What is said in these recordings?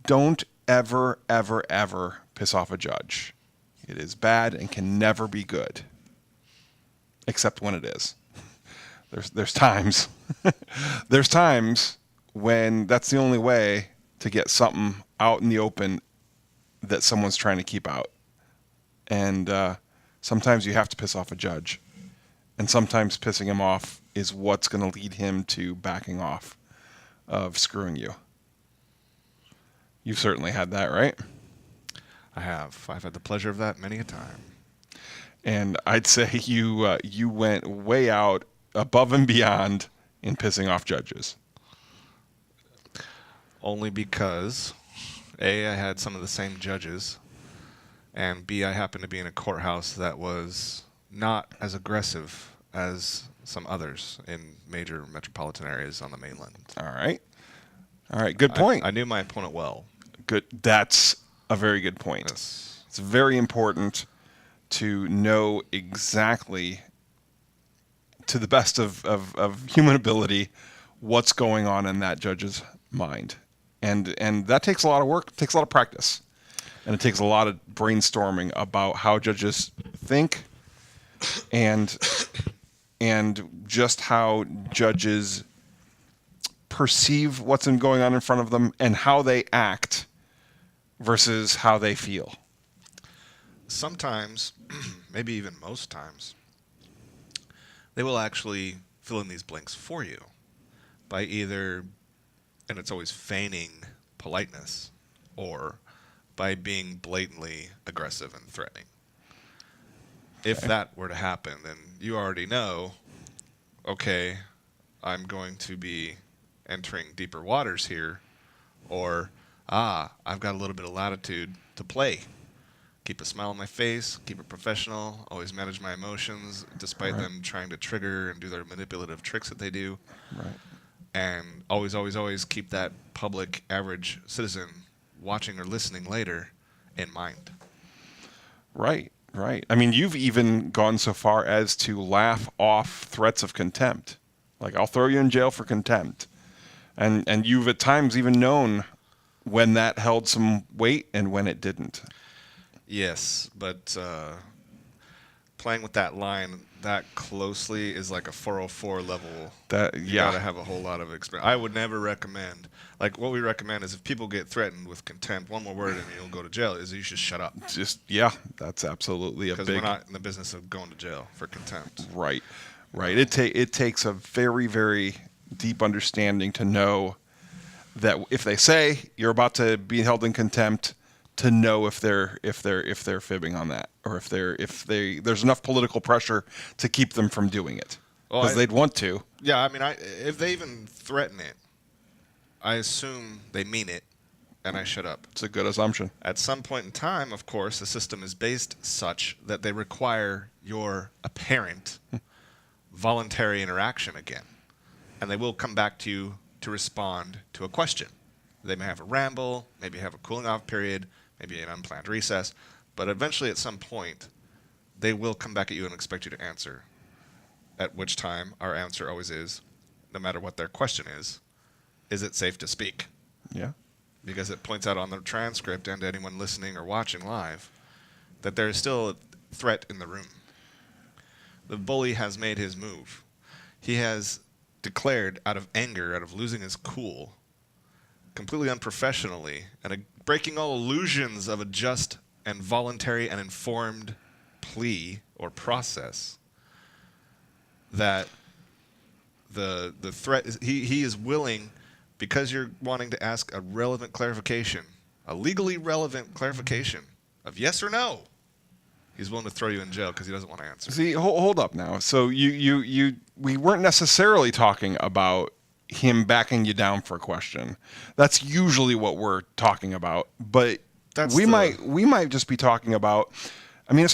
don't ever, ever, ever piss off a judge. It is bad and can never be good, except when it is. There's times, there's times when that's the only way to get something out in the open that someone's trying to keep out. And sometimes you have to piss off a judge. And sometimes pissing him off is what's going to lead him to backing off of screwing you. You've certainly had that, right? I have. I've had the pleasure of that many a time. And I'd say you went way out above and beyond in pissing off judges. Only because, A, I had some of the same judges, and B, I happened to be in a courthouse that was not as aggressive as some others in major metropolitan areas on the mainland. All right. Good point. I knew my opponent well. Good. That's a very good point. Yes. It's very important to know exactly, to the best of human ability, what's going on in that judge's mind. And that takes a lot of work, takes a lot of practice. And it takes a lot of brainstorming about how judges think and just how judges perceive what's going on in front of them and how they act versus how they feel. Sometimes, maybe even most times, they will actually fill in these blanks for you by either, and it's always feigning politeness, or by being blatantly aggressive and threatening. Okay. If that were to happen, then you already know, okay, I'm going to be entering deeper waters here, or, I've got a little bit of latitude to play. Keep a smile on my face, keep it professional, always manage my emotions, despite them trying to trigger and do their manipulative tricks that they do. Right. And always, always, always keep that public average citizen watching or listening later in mind. Right. I mean, you've even gone so far as to laugh off threats of contempt. Like, I'll throw you in jail for contempt. And you've at times even known when that held some weight and when it didn't. Yes, but playing with that line that closely is like a 404 level. You gotta have a whole lot of experience. I would never recommend, like what we recommend is if people get threatened with contempt, one more word and you'll go to jail, is you should shut up. That's absolutely a big... Because we're not in the business of going to jail for contempt. Right. It takes a very, very deep understanding to know that if they say you're about to be held in contempt, to know if they're fibbing on that, or if there's enough political pressure to keep them from doing it, because they'd want to. Yeah, I mean, if they even threaten it, I assume they mean it, and I shut up. It's a good assumption. At some point in time, of course, the system is based such that they require your apparent voluntary interaction again, and they will come back to you to respond to a question. They may have a ramble, maybe have a cooling off period, maybe an unplanned recess, but eventually at some point, they will come back at you and expect you to answer, at which time our answer always is, no matter what their question is it safe to speak? Yeah. Because it points out on the transcript and to anyone listening or watching live that there is still a threat in the room. The bully has made his move. He has declared out of anger, out of losing his cool, completely unprofessionally, and breaking all illusions of a just and voluntary and informed plea or process, that the threat is, he is willing, because you're wanting to ask a relevant clarification, a legally relevant clarification of yes or no, he's willing to throw you in jail because he doesn't want to answer. See, hold up now. So we weren't necessarily talking about him backing you down for a question. That's usually what we're talking about. But we might just be talking about, I mean, it's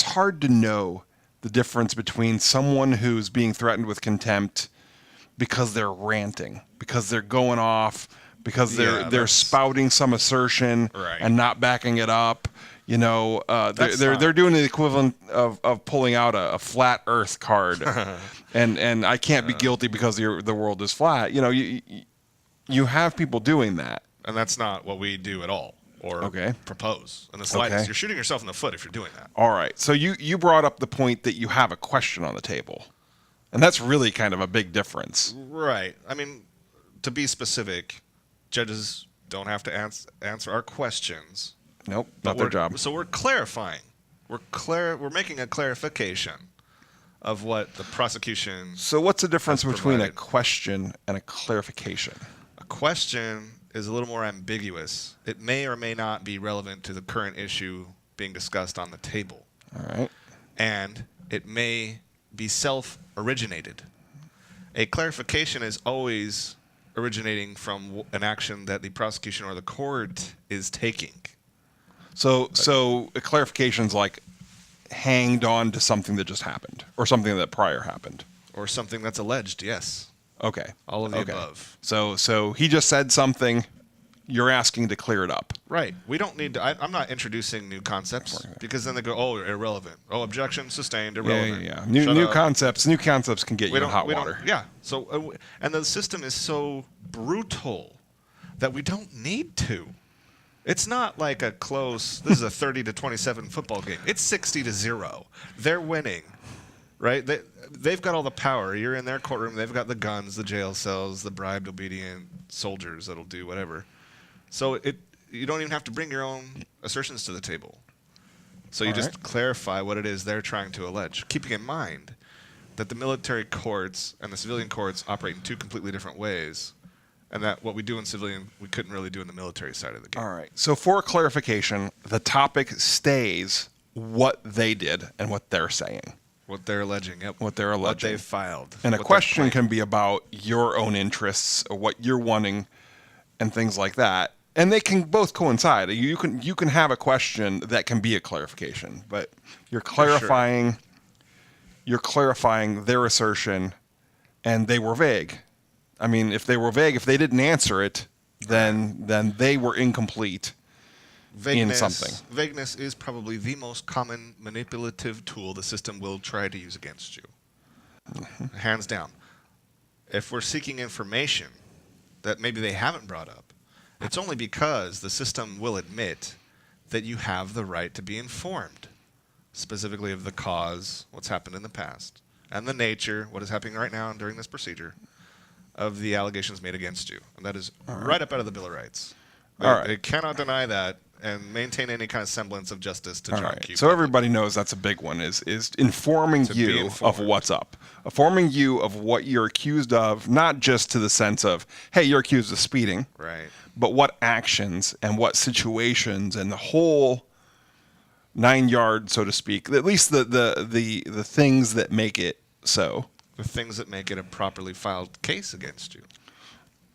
hard to know the difference between someone who's being threatened with contempt because they're ranting, because they're going off, because they're spouting some assertion and not backing it up. You know, they're doing the equivalent of pulling out a flat Earth card, and I can't be guilty because the world is flat. You know, you have people doing that, And that's not what we do at all or propose in the slightest. Okay. You're shooting yourself in the foot if you're doing that. All right. So you brought up the point that you have a question on the table. And that's really kind of a big difference. Right. I mean, to be specific, judges don't have to answer our questions. Nope, not their job. So we're clarifying. We're making a clarification of what the prosecution. So what's the difference between a question and a clarification? A question is a little more ambiguous. It may or may not be relevant to the current issue being discussed on the table. All right. And it may be self-originated. A clarification is always originating from an action that the prosecution or the court is taking. So a clarification's like hanged on to something that just happened, or something that prior happened, or something that's alleged. Yes. Okay. All of the above. So he just said something. You're asking to clear it up. Right. We don't need to. I'm not introducing new concepts because then they go, oh, irrelevant. Oh, objection sustained. Irrelevant. Yeah. New concepts. New concepts can get you in hot water. Yeah. So and the system is so brutal that we don't need to. It's not like a close. This is a 30-27 football game. It's 60-0. They're winning, right? They've got all the power. You're in their courtroom. They've got the guns, the jail cells, the bribed, obedient soldiers that'll do whatever. So you don't even have to bring your own assertions to the table. So you just clarify what it is they're trying to allege, keeping in mind that the military courts and the civilian courts operate in two completely different ways, and that what we do in civilian we couldn't really do in the military side of the game. All right. So for clarification, the topic stays what they did and what they're saying. What they're alleging. Yep. What they're alleging. What they've filed. And a question can be about your own interests or what you're wanting and things like that. And they can both coincide. You can have a question that can be a clarification, but you're clarifying their assertion, and they were vague. I mean, if they were vague, if they didn't answer it, then they were incomplete in something. Vagueness is probably the most common manipulative tool the system will try to use against you. Mm-hmm. Hands down. If we're seeking information that maybe they haven't brought up, it's only because the system will admit that you have the right to be informed, specifically of the cause, what's happened in the past, and the nature, what is happening right now during this procedure, of the allegations made against you. And that is right up out of the Bill of Rights. They cannot deny that and maintain any kind of semblance of justice to try and keep. So everybody knows that's a big one, is informing you of what's up. Informing you of what you're accused of, not just to the sense of, hey, you're accused of speeding. Right. But what actions and what situations and the whole 9 yards, so to speak, at least the things that make it so. The things that make it a properly filed case against you.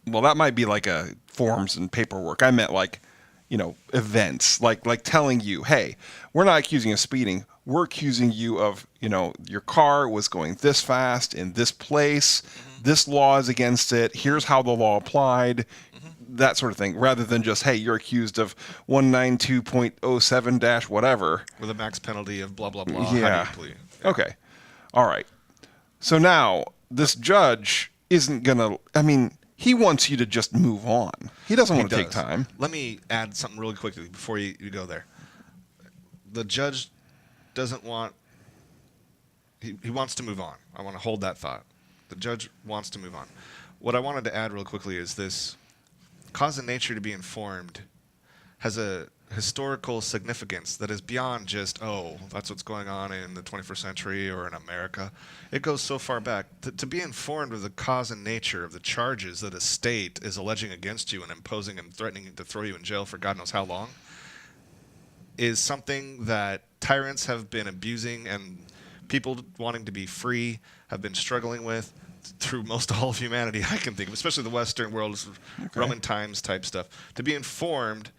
Well, that might be like a forms and paperwork. I meant like, events, like telling you, hey, we're not accusing you of speeding. We're accusing you of, your car was going this fast in this place. Mm-hmm. This law is against it. Here's how the law applied. Mm-hmm. That sort of thing, rather than just, hey, you're accused of 192.07 - whatever. With a max penalty of blah, blah, blah. Yeah. Okay. All right. So now this judge isn't going to, he wants you to just move on. He doesn't want to take time. Let me add something really quickly before you go there. The judge doesn't want... He wants to move on. I want to hold that thought. The judge wants to move on. What I wanted to add real quickly is this. Cause and nature to be informed has a historical significance that is beyond just, that's what's going on in the 21st century or in America. It goes so far back. To be informed of the cause and nature of the charges that a state is alleging against you and imposing and threatening to throw you in jail for God knows how long is something that tyrants have been abusing and people wanting to be free have been struggling with through most all of humanity, I can think of, especially the Western world, Roman times type stuff. To be informed,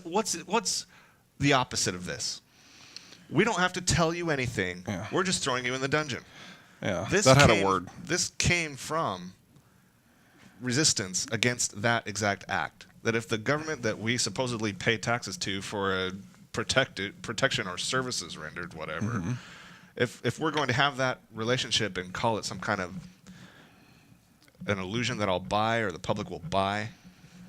what's the opposite of this? We don't have to tell you anything. Yeah. We're just throwing you in the dungeon. Yeah, that had a word. This came from resistance against that exact act. That if the government that we supposedly pay taxes to for a protection or services rendered, whatever, mm-hmm. if we're going to have that relationship and call it some kind of an illusion that I'll buy or the public will buy,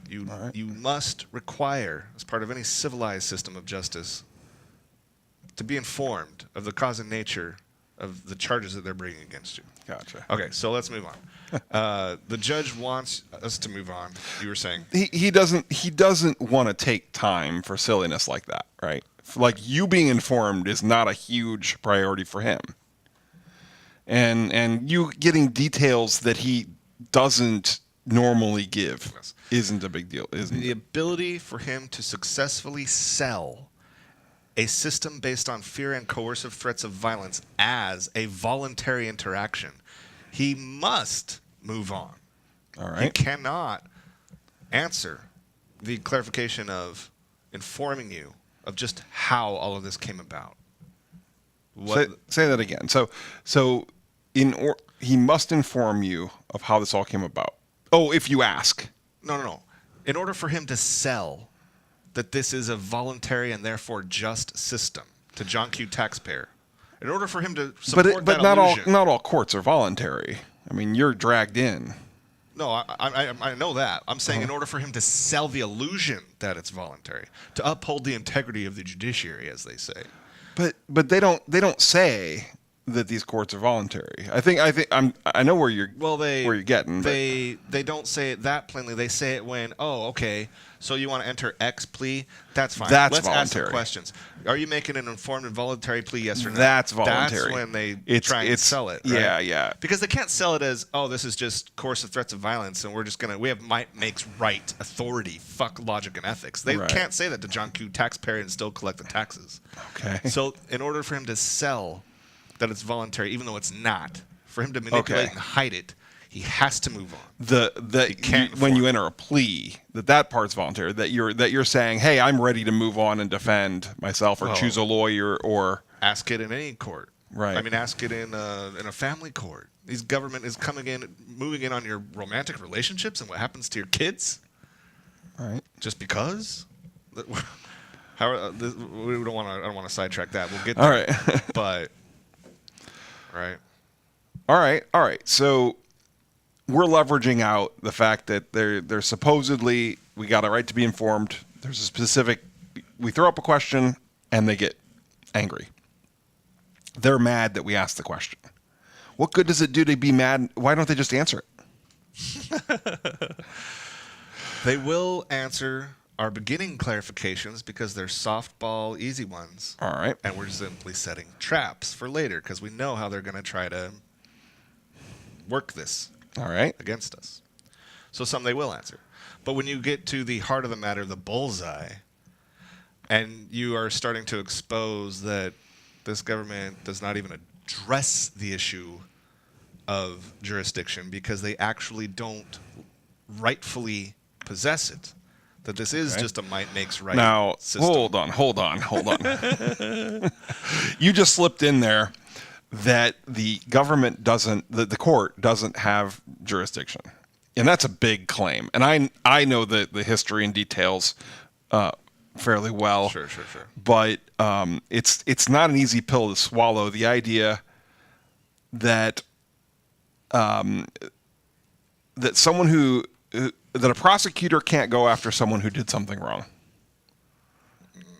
You must require, as part of any civilized system of justice, to be informed of the cause and nature of the charges that they're bringing against you. Gotcha. Okay, so let's move on. The judge wants us to move on. You were saying he doesn't want to take time for silliness like that, right? Like, you being informed is not a huge priority for him, and you getting details that he doesn't normally give isn't a big deal, isn't the it? ability for him to successfully sell a system based on fear and coercive threats of violence as a voluntary interaction. He must move on. All right. He cannot answer the clarification of informing you of just how all of this came about. Say that again. So he must inform you of how this all came about. Oh, if you ask. No. In order for him to sell that this is a voluntary and therefore just system to John Q. taxpayer, in order for him to support but that not illusion, not all courts are voluntary. I mean, you're dragged in. No, I know that. I'm saying in order for him to sell the illusion that it's voluntary, to uphold the integrity of the judiciary, as they say. But they don't say that these courts are voluntary. I know where you're where you're getting. They don't say it that plainly. They say it when, okay, so you want to enter X plea? That's fine. That's Let's voluntary. ask some questions. Are you making an informed and voluntary plea? Yes or no? That's voluntary. That's when they try and sell it. Right? Yeah. Because they can't sell it as, this is just coercive threats of violence, and we have might makes right authority. Fuck logic and ethics. They can't say that to John Q. taxpayer and still collect the taxes. Okay. So in order for him to sell that it's voluntary, even though it's not, for him to manipulate and hide it, he has to move on. When you enter a plea, that part's voluntary. That you're saying, hey, I'm ready to move on and defend myself, or choose a lawyer, or ask it in any court. Right. I mean, ask it in a family court. This government is moving in on your romantic relationships and what happens to your kids. Right. Just because. We don't want to. I don't want to sidetrack that. We'll get there. All right. But. Right. All right. So we're leveraging out the fact that they're supposedly, we got a right to be informed. There's a specific, we throw up a question and they get angry. They're mad that we asked the question. What good does it do to be mad? Why don't they just answer it? They will answer our beginning clarifications because they're softball, easy ones. All right. And we're simply setting traps for later because we know how they're going to try to work this against us. So some they will answer. But when you get to the heart of the matter, the bullseye, and you are starting to expose that this government does not even address the issue of jurisdiction because they actually don't rightfully possess it, that this is just a might makes right now, system. Hold on. You just slipped in there that the government the court doesn't have jurisdiction. And that's a big claim. And I know the history and details fairly well. Sure. But it's not an easy pill to swallow. The idea that that someone that a prosecutor can't go after someone who did something wrong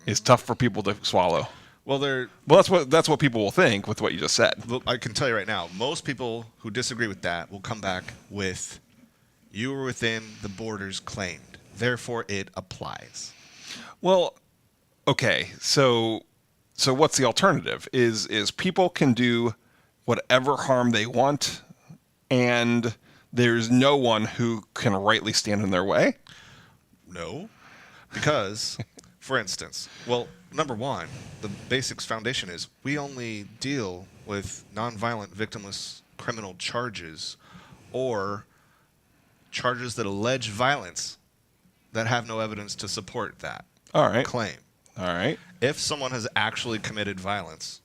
is tough for people to swallow. Well, that's what people will think with what you just said. I can tell you right now, most people who disagree with that will come back with, you were within the borders claimed, therefore it applies. Well, okay, so what's the alternative? Is people can do whatever harm they want, and there's no one who can rightly stand in their way? No, because, for instance, number one, the basics foundation is we only deal with nonviolent, victimless criminal charges or charges that allege violence that have no evidence to support that claim. All right. If someone has actually committed violence,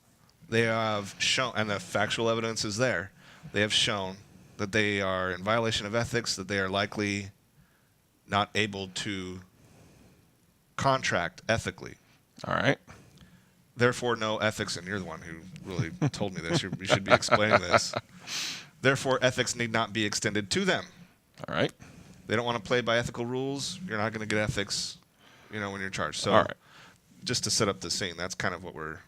they have shown, and the factual evidence is there, they have shown that they are in violation of ethics, that they are likely not able to contract ethically. All right. Therefore, no ethics, and you're the one who really told me this. You should be explaining this. Therefore, ethics need not be extended to them. All right. They don't want to play by ethical rules. You're not going to get ethics, when you're charged. So, all right. Just to set up the scene, that's kind of what we're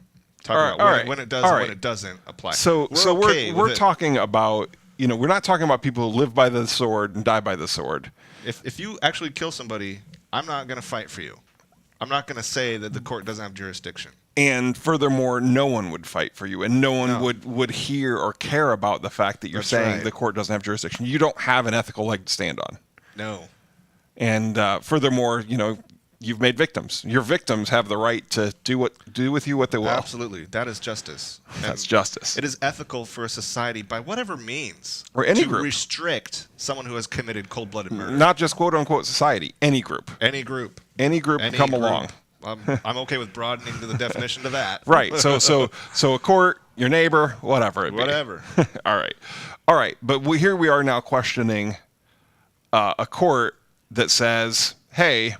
talking about. When it does and when it doesn't apply. So we're talking about, we're not talking about people who live by the sword and die by the sword. If you actually kill somebody, I'm not going to fight for you. I'm not going to say that the court doesn't have jurisdiction. And furthermore, no one would fight for you, and no one would hear or care about the fact that you're saying the court doesn't have jurisdiction. You don't have an ethical leg to stand on. No. And furthermore, you've made victims. Your victims have the right to do with you what they will. Absolutely. That is justice. That's justice. It is ethical for a society, by whatever means, or any to group, restrict someone who has committed cold-blooded murder. Not just quote-unquote society. Any group. Any group. Come along. I'm okay with broadening to the definition to that. Right. So a court, your neighbor, whatever. Whatever. All right. But here we are now questioning a court that says, hey,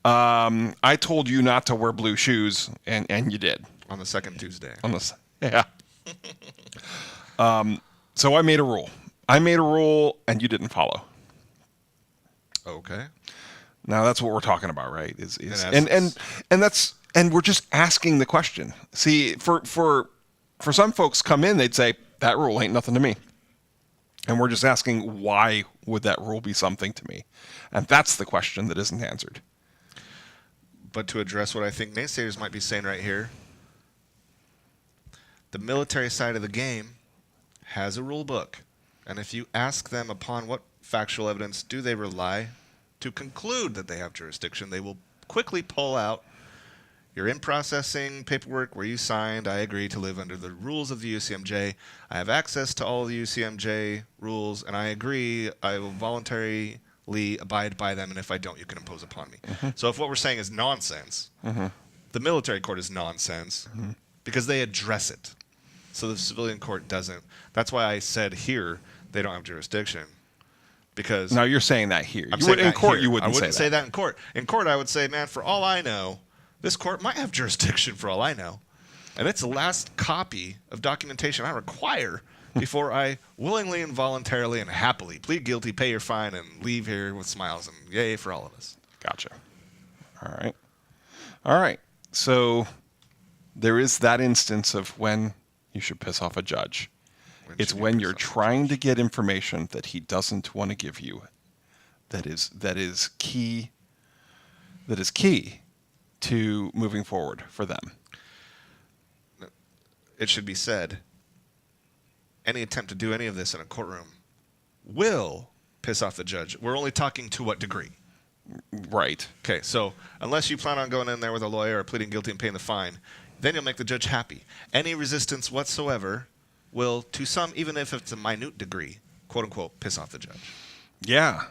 I told you not to wear blue shoes, and you did. On the second Tuesday. Yeah. So I made a rule. And you didn't follow. Okay. Now that's what we're talking about, right? And we're just asking the question. See, for some folks come in, they'd say that rule ain't nothing to me, and we're just asking why would that rule be something to me, and that's the question that isn't answered. But to address what I think naysayers might be saying right here, the military side of the game has a rule book, and if you ask them upon what factual evidence do they rely to conclude that they have jurisdiction, they will quickly pull out your in-processing paperwork where you signed, I agree to live under the rules of the UCMJ. I have access to all the UCMJ rules, and I agree I will voluntarily abide by them, and if I don't, you can impose upon me. Mm-hmm. So if what we're saying is nonsense, the military court is nonsense because they address it. So the civilian court doesn't. That's why I said here they don't have jurisdiction. Because now you're saying that here. In court, you wouldn't say that. I wouldn't say that in court. In court, I would say, man, for all I know, this court might have jurisdiction for all I know. And it's the last copy of documentation I require before I willingly and voluntarily and happily plead guilty, pay your fine, and leave here with smiles and yay for all of us. Gotcha. All right. So there is that instance of when you should piss off a judge. It's when you're trying to get information that he doesn't want to give you. That is key to moving forward for them. It should be said, any attempt to do any of this in a courtroom will piss off the judge. We're only talking to what degree. Right. Okay, so unless you plan on going in there with a lawyer or pleading guilty and paying the fine, then you'll make the judge happy. Any resistance whatsoever will, to some, even if it's a minute degree, quote unquote, piss off the judge. Yeah.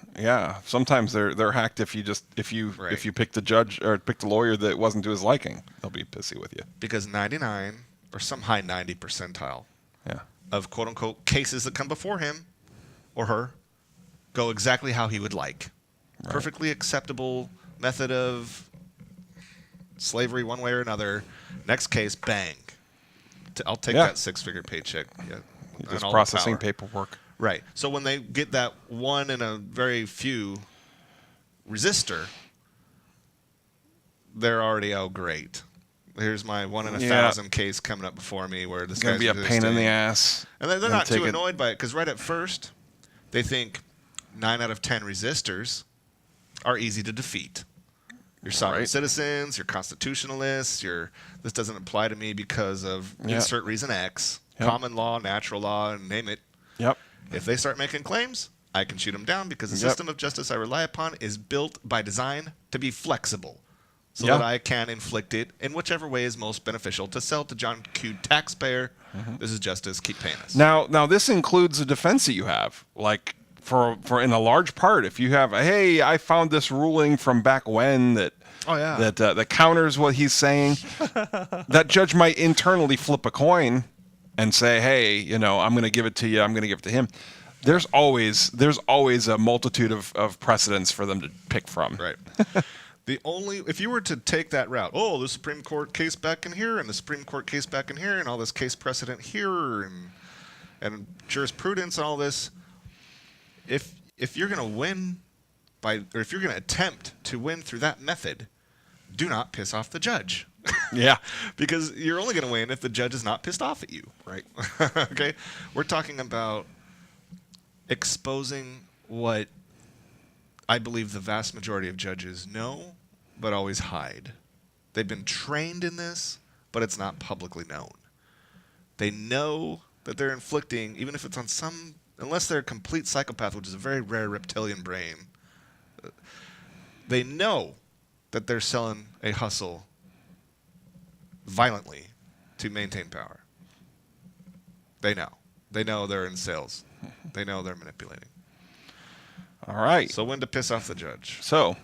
Sometimes they're hacked if you pick the judge or pick the lawyer that wasn't to his liking. They'll be pissy with you. Because 99 or some high 90 percentile of quote unquote cases that come before him or her go exactly how he would like. Right. Perfectly acceptable method of slavery one way or another. Next case, bang. I'll take that six-figure paycheck. Yeah, just processing paperwork. Right. So when they get that one in a very few resistor, they're already, oh, great. Here's my 1 in 1,000 case coming up before me where this guy's going to be a pain in the ass. And they're not too annoyed by it because right at first they think 9 out of 10 resistors are easy to defeat. You're sovereign citizens, you're constitutionalists, this doesn't apply to me because of insert reason X, common law, natural law, and name it. Yep. If they start making claims, I can shoot them down because the system of justice I rely upon is built by design to be flexible so that I can inflict it in whichever way is most beneficial to sell to John Q. taxpayer. This is justice, keep paying us. Now this includes a defense that you have. Like, for in a large part, if you have, hey, I found this ruling from back when that that counters what he's saying, that judge might internally flip a coin and say, hey, I'm going to give it to you, I'm going to give it to him. There's always a multitude of precedents for them to pick from. Right. If you were to take that route, the Supreme Court case back in here and the Supreme Court case back in here and all this case precedent here and jurisprudence and all this, if you're going to win or if you're going to attempt to win through that method, do not piss off the judge. Yeah. Because you're only going to win if the judge is not pissed off at you, right? Okay? We're talking about exposing what I believe the vast majority of judges know, but always hide. They've been trained in this, but it's not publicly known. They know that they're inflicting, even if it's on some, unless they're a complete psychopath, which is a very rare reptilian brain, they know that they're selling a hustle violently to maintain power. They know. They know they're in sales. They know they're manipulating. All right. So when to piss off the judge? So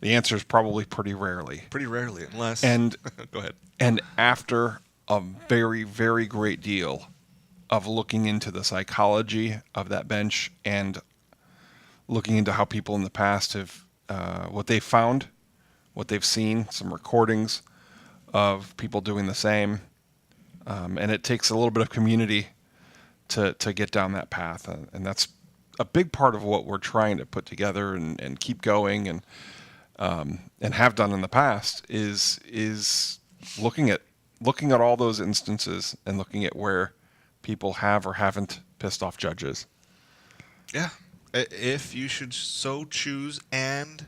the answer is probably pretty rarely. Pretty rarely, unless... And go ahead. And after a very, very great deal of looking into the psychology of that bench and looking into how people in the past have, what they've found, what they've seen, some recordings of people doing the same. And it takes a little bit of community to get down that path. And that's a big part of what we're trying to put together and keep going and have done in the past is looking at all those instances and looking at where people have or haven't pissed off judges. Yeah. If you should so choose and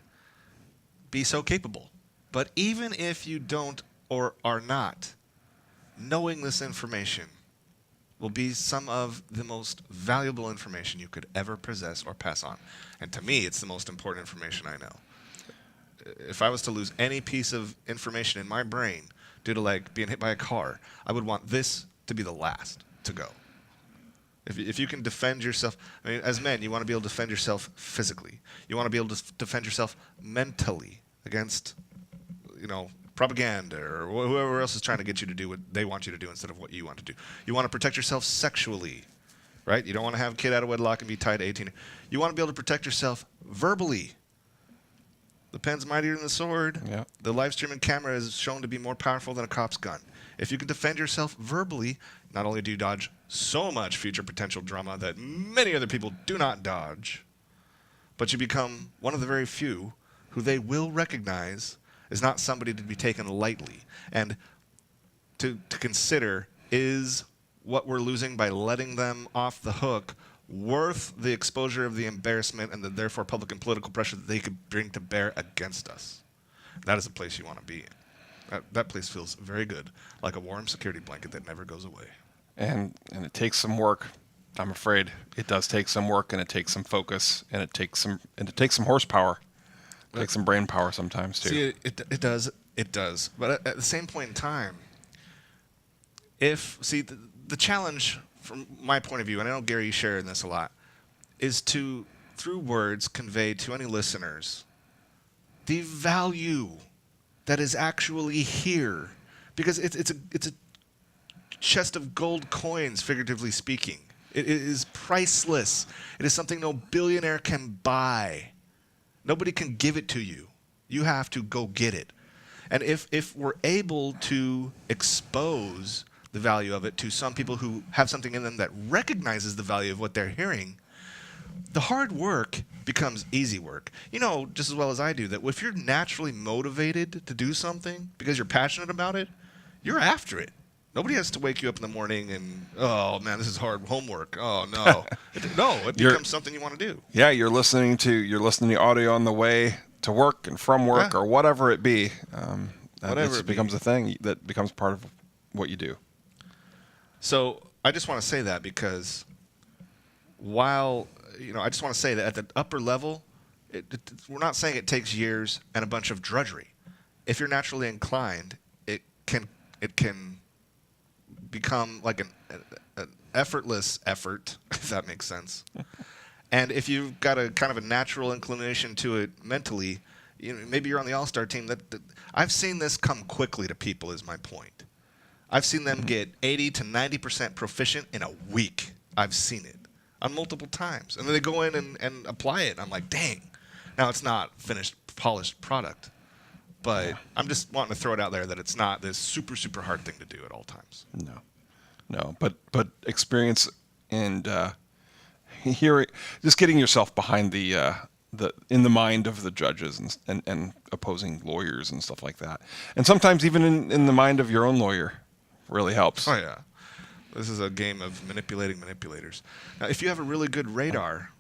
be so capable. But even if you don't or are not, knowing this information will be some of the most valuable information you could ever possess or pass on. And to me, it's the most important information I know. If I was to lose any piece of information in my brain due to like being hit by a car, I would want this to be the last to go. If you can defend yourself, I mean, as men, you want to be able to defend yourself physically. You want to be able to defend yourself mentally against, propaganda or whoever else is trying to get you to do what they want you to do instead of what you want to do. You want to protect yourself sexually, right? You don't want to have a kid out of wedlock and be tied to 18. You want to be able to protect yourself verbally. The pen's mightier than the sword. Yeah. The live streaming camera is shown to be more powerful than a cop's gun. If you can defend yourself verbally, not only do you dodge so much future potential drama that many other people do not dodge, but you become one of the very few who they will recognize is not somebody to be taken lightly. And to consider, is what we're losing by letting them off the hook worth the exposure of the embarrassment and the therefore public and political pressure that they could bring to bear against us? That is a place you want to be in. That place feels very good, like a warm security blanket that never goes away. And it takes some work. I'm afraid it does take some work, and it takes some focus, and it takes some horsepower. It takes some brain power sometimes too. See, it does. But at the same point in time, the challenge from my point of view, and I know Gary, you share in this a lot, is to through words convey to any listeners the value that is actually here, because it's a chest of gold coins, figuratively speaking. It is priceless. It is something no billionaire can buy. Nobody can give it to you. You have to go get it. And if we're able to expose the value of it to some people who have something in them that recognizes the value of what they're hearing, the hard work becomes easy work. You know just as well as I do that if you're naturally motivated to do something because you're passionate about it, you're after it. Nobody has to wake you up in the morning and, oh, man, this is hard homework. Oh, no. It becomes something you want to do. Yeah, you're listening to audio on the way to work and from work or whatever it be. It becomes a thing that becomes part of what you do. So I just want to say that because I just want to say that at the upper level, we're not saying it takes years and a bunch of drudgery. If you're naturally inclined, it can become like an effortless effort, if that makes sense. And if you've got a kind of a natural inclination to it mentally, maybe you're on the all-star team. That I've seen this come quickly to people is my point. I've seen them get 80 to 90% proficient in a week. I've seen it on multiple times. And then they go in and apply it. And I'm like, dang. Now, it's not finished, polished product. But I'm just wanting to throw it out there that it's not this super, super hard thing to do at all times. No. But experience and just getting yourself behind the in the mind of the judges and opposing lawyers and stuff like that. And sometimes even in the mind of your own lawyer really helps. Oh, yeah. This is a game of manipulating manipulators. Now, if you have a really good radar,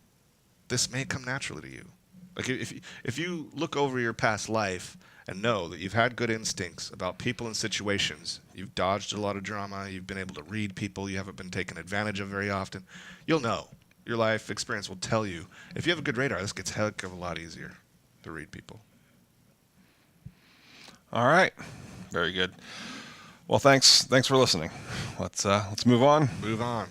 this may come naturally to you. Like if you look over your past life and know that you've had good instincts about people and situations, you've dodged a lot of drama, you've been able to read people, you haven't been taken advantage of very often, you'll know. Your life experience will tell you. If you have a good radar, this gets a heck of a lot easier to read people. All right. Very good. Well, thanks for listening. Let's move on. Move on.